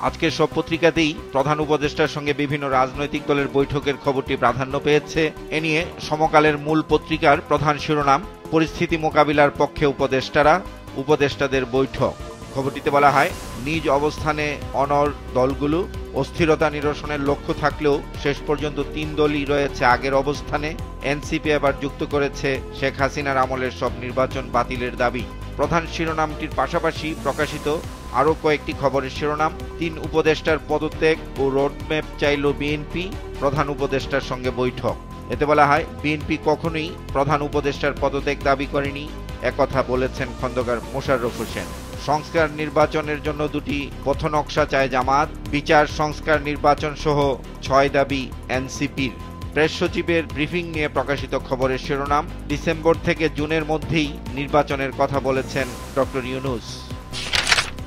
আজকের সব পত্রিকাতেই প্রধান উপদেষ্টার সঙ্গে বিভিন্ন রাজনৈতিক দলের বৈঠকের খবরটি প্রাধান্য পেয়েছে। এ নিয়ে সমকালের মূল পত্রিকার প্রধান শিরোনাম, পরিস্থিতি মোকাবিলার পক্ষে উপদেষ্টারা, উপদেষ্টাদের বৈঠক। খবরটিতে বলা হয়, নিজ অবস্থানে অনড় দলগুলো, অস্থিরতা নিরসনের লক্ষ্য থাকলেও শেষ পর্যন্ত 3 দলই রয়েছে আগের অবস্থানে। এনসিপি আবার যুক্ত করেছে শেখ হাসিনার আমলের সব নির্বাচন বাতিলের দাবি। প্রধান শিরোনামটির পাশাপাশি প্রকাশিত আরও কয়েকটি খবরের শিরোনাম, 3 উপদেষ্টার পদত্যাগ ও রোডম্যাপ চাইল বিএনপি, প্রধান উপদেষ্টার সঙ্গে বৈঠক। এতে বলা হয়, বিএনপি কখনোই প্রধান উপদেষ্টার পদত্যাগ দাবি করেনি, একথা বলেছেন খন্দকার মোশাররফ হোসেন। সংস্কার নির্বাচনের জন্য 2টি পথনকশা চায় জামাত, বিচার সংস্কার নির্বাচন সহ 6 দাবি এনসিপির। প্রেস সচিবের ব্রিফিং নিয়ে প্রকাশিত খবরের শিরোনাম, ডিসেম্বর থেকে জুনের মধ্যেই নির্বাচনের কথা বলেছেন ডক্টর ইউনূস।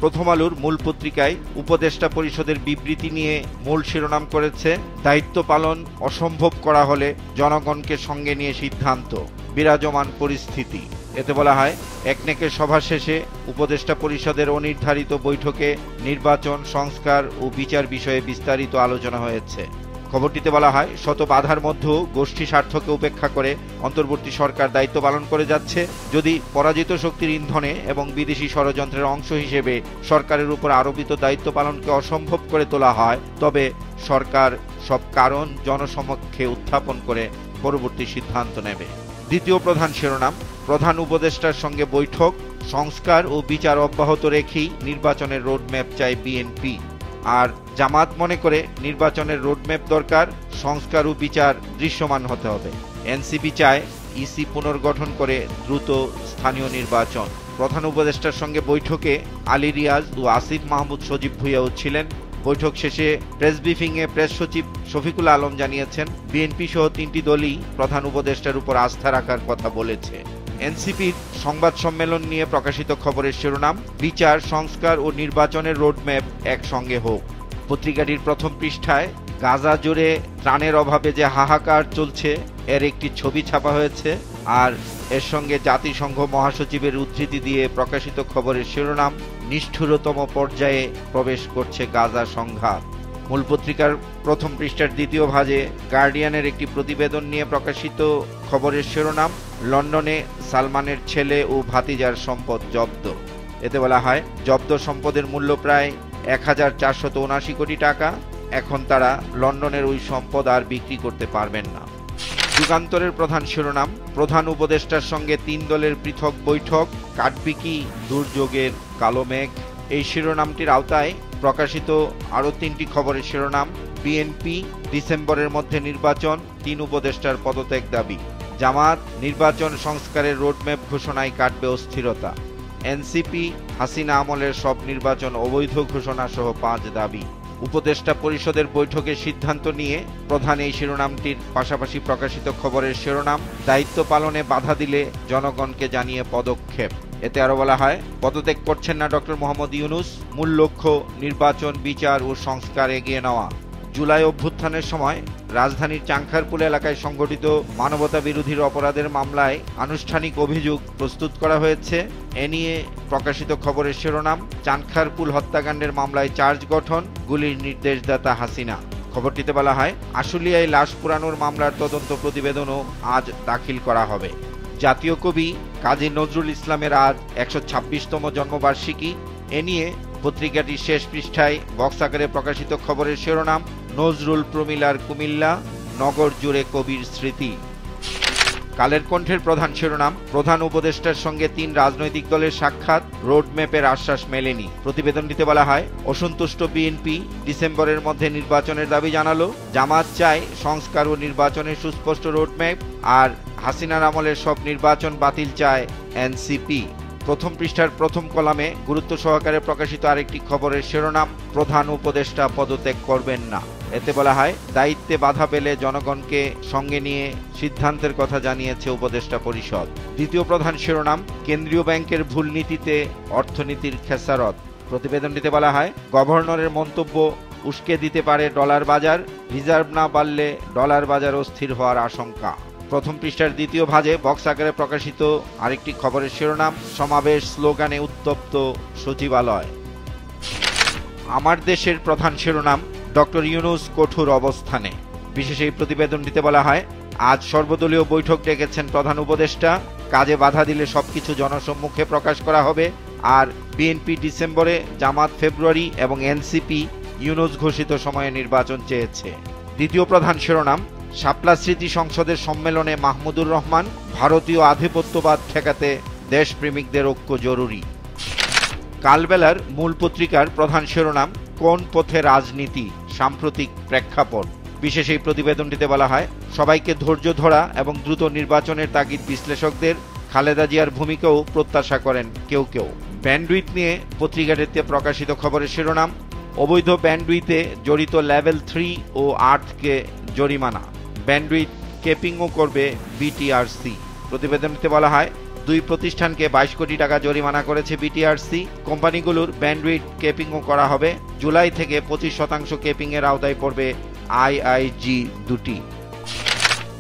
প্রথম আলোর মূল পত্রিকায় উপদেষ্টা পরিষদের বিবৃতি নিয়ে মূল শিরোনাম করেছে, দায়িত্ব পালন অসম্ভব করা হলে জনগণকে সঙ্গে নিয়ে সিদ্ধান্ত, বিরাজমান পরিস্থিতি। এতে বলা হয়, একনেকের সভা শেষে উপদেষ্টা পরিষদের অনির্ধারিত বৈঠকে নির্বাচন সংস্কার ও বিচার বিষয়ে বিস্তারিত আলোচনা হয়েছে। খবরটিতে বলা হয়, শত বাধার মধ্যেও গোষ্ঠী স্বার্থকে উপেক্ষা করে অন্তর্বর্তী সরকার দায়িত্ব পালন করে যাচ্ছে। যদি পরাজিত শক্তির ইন্ধনে এবং বিদেশি ষড়যন্ত্রের অংশ হিসেবে সরকারের উপর আরোপিত দায়িত্ব পালনকে অসম্ভব করে তোলা হয়, তবে সরকার সব কারণ জনসমক্ষে উত্থাপন করে পরবর্তী সিদ্ধান্ত নেবে। দ্বিতীয় প্রধান শিরোনাম, প্রধান উপদেষ্টার সঙ্গে বৈঠক, সংস্কার ও বিচার অব্যাহত রেখেই নির্বাচনের রোডম্যাপ চায় বিএনপি। আর জামাত মনে করে নির্বাচনের রোডম্যাপ দরকার, সংস্কার ও বিচার দৃশ্যমান হতে হবে। এনসিপি চায় ইসি পুনর্গঠন করে দ্রুত স্থানীয় নির্বাচন। প্রধান উপদেষ্টার সঙ্গে বৈঠকে আলী রিয়াজ ও আসিফ মাহমুদ সজীব ভুঁইয়াও ছিলেন। বৈঠক শেষে প্রেস ব্রিফিংয়ে প্রেস সচিব শফিকুল আলম জানিয়েছেন, বিএনপি সহ 3টি দলই প্রধান উপদেষ্টার উপর আস্থা রাখার কথা বলেছে। এনসিপির সংবাদ সম্মেলন নিয়ে প্রকাশিত খবরের শিরোনাম, বিচার সংস্কার ও নির্বাচনের রোডম্যাপ একসঙ্গে হোক। পত্রিকাটির প্রথম পৃষ্ঠায় গাজা জুড়ে ত্রাণের অভাবে যে হাহাকার চলছে এর একটি ছবি ছাপা হয়েছে, আর এর সঙ্গে জাতিসংঘ মহাসচিবের উদ্ধৃতি দিয়ে প্রকাশিত খবরের শিরোনাম, নিষ্ঠুরতম পর্যায়ে প্রবেশ করছে গাজা সংঘাত। মূল পত্রিকার প্রথম পৃষ্ঠার দ্বিতীয় ভাগে গার্ডিয়ানের একটি প্রতিবেদন নিয়ে প্রকাশিত খবরের শিরোনাম, লন্ডনে সালমানের ছেলে ও ভাতিজার সম্পদ জব্দ। এতে বলা হয়, জব্দ সম্পদের মূল্য প্রায় 1479 কোটি টাকা। এখন তারা লন্ডনের ওই সম্পদ আর বিক্রি করতে পারবেন না। যুগান্তরের প্রধান শিরোনাম, প্রধান উপদেষ্টার সঙ্গে 3 দলের পৃথক বৈঠক, কাটবে কি দুর্যোগের কালো মেঘ। এই শিরোনামটির আওতায় প্রকাশিত আরও 3টি খবরের শিরোনাম, বিএনপি ডিসেম্বরের মধ্যে নির্বাচন, 3 উপদেষ্টার পদত্যাগ দাবি। জামাত নির্বাচন সংস্কারের রোডম্যাপ ঘোষণায় কাটবে অস্থিরতা। এনসিপি হাসিনা আমলের সব নির্বাচন অবৈধ ঘোষণা সহ 5 দাবি। উপদেষ্টা পরিষদের বৈঠকের সিদ্ধান্ত নিয়ে প্রধান এই শিরোনামটির পাশাপাশি প্রকাশিত খবরের শিরোনাম, দায়িত্ব পালনে বাধা দিলে জনগণকে জানিয়ে পদক্ষেপ। এতে আরো বলা হয়, পদত্যাগ করছেন না ডক্টর মোহাম্মদ ইউনূস, মূল লক্ষ্য নির্বাচন বিচার ও সংস্কার এগিয়ে নেওয়া। জুলাই অভ্যুত্থানের সময় রাজধানীর চাংখারপুল এলাকায় সংঘটিত মানবতা বিরোধী অপরাধের মামলায় আনুষ্ঠানিক অভিযোগ প্রস্তুত করা হয়েছে। এ নিয়ে প্রকাশিত খবরের শিরোনাম, চাংখারপুল হত্যাকাণ্ডের মামলায় চার্জ গঠন, গুলির নির্দেশদাতা হাসিনা। খবরটিতে বলা হয়, আশুলিয়ায় লাশ পোড়ানোর মামলার তদন্ত প্রতিবেদনও আজ দাখিল করা হবে। জাতীয় কবি কাজী নজরুল ইসলামের আজ 126তম জন্মবার্ষিকী। এ নিয়ে পত্রিকাটির শেষ পৃষ্ঠায় বক্স আকারে প্রকাশিত খবরের শিরোনাম, নজরুল প্রমিলার কুমিল্লা, নগর জুড়ে কবির স্মৃতি। কালের কণ্ঠের প্রধান শিরোনাম, প্রধান উপদেষ্টার সঙ্গে 3 রাজনৈতিক দলের সাক্ষাৎ, রোডম্যাপের আশ্বাস মেলেনি। প্রতিবেদনটিতে বলা হয়, অসন্তুষ্ট বিএনপি ডিসেম্বরের মধ্যে নির্বাচনের দাবি জানালো। জামাত চায় সংস্কার ও নির্বাচনের সুস্পষ্ট রোডম্যাপ, আর হাসিনার আমলের সব নির্বাচন বাতিল চায় এনসিপি। প্রথম পৃষ্ঠার প্রথম কলামে গুরুত্ব সহকারে প্রকাশিত আরেকটি খবরের শিরোনাম, প্রধান উপদেষ্টা পদত্যাগ করবেন না। এতে বলা হয়, দায়িত্বে বাধা পেলে জনগণকে সঙ্গে নিয়ে সিদ্ধান্তের কথা জানিয়েছে উপদেষ্টা পরিষদ। দ্বিতীয় প্রধান শিরোনাম, কেন্দ্রীয় ব্যাংকের ভুল নীতিতে অর্থনীতির খেসারত। প্রতিবেদনটিতে বলা হয়, গভর্নরের মন্তব্য উস্কে দিতে পারে ডলার বাজার, রিজার্ভ না বাড়লে ডলার বাজার অস্থির হওয়ার আশঙ্কা। প্রথম পৃষ্ঠার দ্বিতীয় ভাগে বক্স আকারে প্রকাশিত আরেকটি খবরের শিরোনাম, সমাবেশ স্লোগানে উত্তপ্ত সচিবালয়। আমার দেশের প্রধান শিরোনাম, ডক্টর ইউনূস কঠোর অবস্থানে। বিশেষ এই প্রতিবেদনটিতে বলা হয়, আজ সর্বদলীয় বৈঠক ডেকেছেন প্রধান উপদেষ্টা। কাজে বাধা দিলে সবকিছু জনসম্মুখে প্রকাশ করা হবে। আর বিএনপি ডিসেম্বরে, জামাত ফেব্রুয়ারি এবং এনসিপি ইউনূস ঘোষিত সময়ে নির্বাচন চেয়েছে। দ্বিতীয় প্রধান শিরোনাম, শাপলা স্মৃতি সংসদের সম্মেলনে মাহমুদুর রহমান, ভারতীয় আধিপত্যবাদ ঠেকাতে দেশপ্রেমিকদের ঐক্য জরুরি। কালবেলার মূল পত্রিকার প্রধান শিরোনাম, কোন পথে রাজনীতি, সাম্প্রতিক প্রেক্ষাপট। বিশেষ এই প্রতিবেদনটিতে বলা হয়, সবাইকে ধৈর্য ধরা এবং দ্রুত নির্বাচনের তাগিদ বিশ্লেষকদের। খালেদা জিয়ার ভূমিকাও প্রত্যাশা করেন কেউ কেউ। ব্যান্ডউইথ নিয়ে পত্রিকাটিতে প্রকাশিত খবরের শিরোনাম, অবৈধ ব্যান্ডউইথে জড়িত লেভেল 3 ও 8কে জরিমানা। ব্যান্ডউইথ কেপিংও করবে বিটিআরসি। প্রতিবেদনটিতে বলা হয়, দুই প্রতিষ্ঠানকে 22 কোটি টাকা জরিমানা করেছে বিটিআরসি। কোম্পানিগুলোর ব্যান্ডউইথ কেপিংও করা হবে। জুলাই থেকে 25% কেপিংয়ের আওতায় পড়বে আইআইজি দুটি।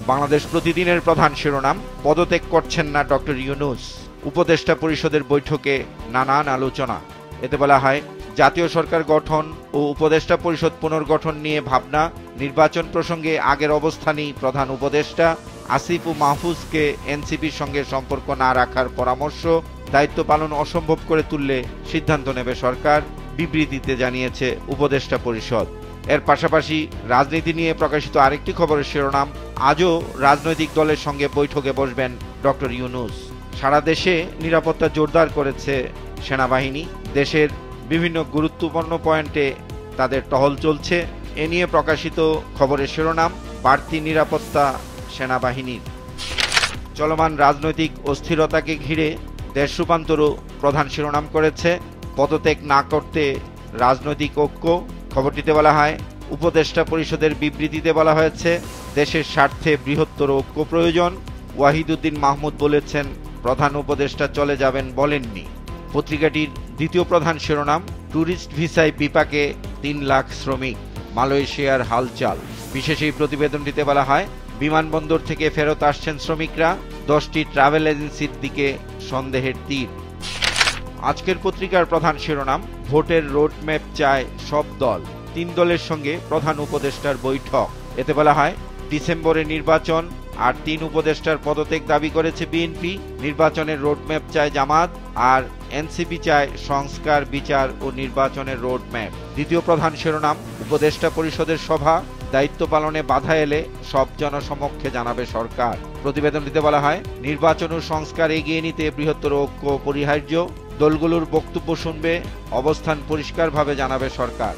বাংলাদেশ প্রতিদিনের প্রধান শিরোনাম, পদত্যাগ করছেন না ডক্টর ইউনূস, উপদেষ্টা পরিষদের বৈঠকে নানান আলোচনা। এতে বলা হয়, জাতীয় সরকার গঠন ও উপদেষ্টা পরিষদ পুনর্গঠন নিয়ে ভাবনা। নির্বাচন প্রসঙ্গে আগের অবস্থানই প্রধান উপদেষ্টা। আসিফ ও মাহফুজকে এনসিপির সঙ্গে সম্পর্ক না রাখার পরামর্শ। দায়িত্ব পালন অসম্ভব করে তুললে সিদ্ধান্ত নেবে সরকার, বিবৃতিতে জানিয়েছে উপদেষ্টা পরিষদ। এর পাশাপাশি রাজনীতি নিয়ে প্রকাশিত আরেকটি খবরের শিরোনাম, আজও রাজনৈতিক দলের সঙ্গে বৈঠকে বসবেন ডক্টর ইউনূস। সারা দেশে নিরাপত্তা জোরদার করেছে সেনাবাহিনী। দেশের বিভিন্ন গুরুত্বপূর্ণ পয়েন্টে তাদের টহল চলছে। এ নিয়ে প্রকাশিত খবরের শিরোনাম, বাড়তি নিরাপত্তা সেনাবাহিনীর। চলমান রাজনৈতিক অস্থিরতাকে ঘিরে দেশ রূপান্তরও প্রধান শিরোনাম করেছে, পদত্যাগ না করতে রাজনৈতিক ঐক্য। খবরটিতে বলা হয়, উপদেষ্টা পরিষদের বিবৃতিতে বলা হয়েছে, দেশের স্বার্থে বৃহত্তর ঐক্য প্রয়োজন। ওয়াহিদুদ্দিন মাহমুদ বলেছেন, প্রধান উপদেষ্টা চলে যাবেন বলেননি। পত্রিকাটির দ্বিতীয় প্রধান শিরোনাম, ট্যুরিস্ট ভিসায় বিপাকে 3 লাখ শ্রমিক, মালয়েশিয়ার হালচাল। বিশেষ এই প্রতিবেদনটিতে বলা হয়, বিমানবন্দর থেকে ফেরত আসছেন শ্রমিকরা। 10টি ট্রাভেল এজেন্সির দিকে সন্দেহের তীর। আজকের পত্রিকার প্রধান শিরোনাম, ভোটের রোডম্যাপ চায় সব দল, 3 দলের সঙ্গে প্রধান উপদেষ্টার বৈঠক। এতে বলা হয়, ডিসেম্বরে নির্বাচন আর 3 উপদেষ্টার পদত্যাগ দাবি করেছে বিএনপি। নির্বাচনের রোডম্যাপ চায় জামাত আর এনসিপি চায় সংস্কার, বিচার ও নির্বাচনের রোডম্যাপ। দ্বিতীয় প্রধান শিরোনাম, উপদেষ্টা পরিষদের সভা, দায়িত্ব পালনে বাধা এলে সব জনসমক্ষে জানাবে সরকার। প্রতিবেদনটিতে বলা হয়, নির্বাচন ও সংস্কার এগিয়ে নিতে বৃহত্তর ঐক্য অপরিহার্য। দলগুলোর বক্তব্য শুনবে, অবস্থান পরিষ্কারভাবে জানাবে সরকার।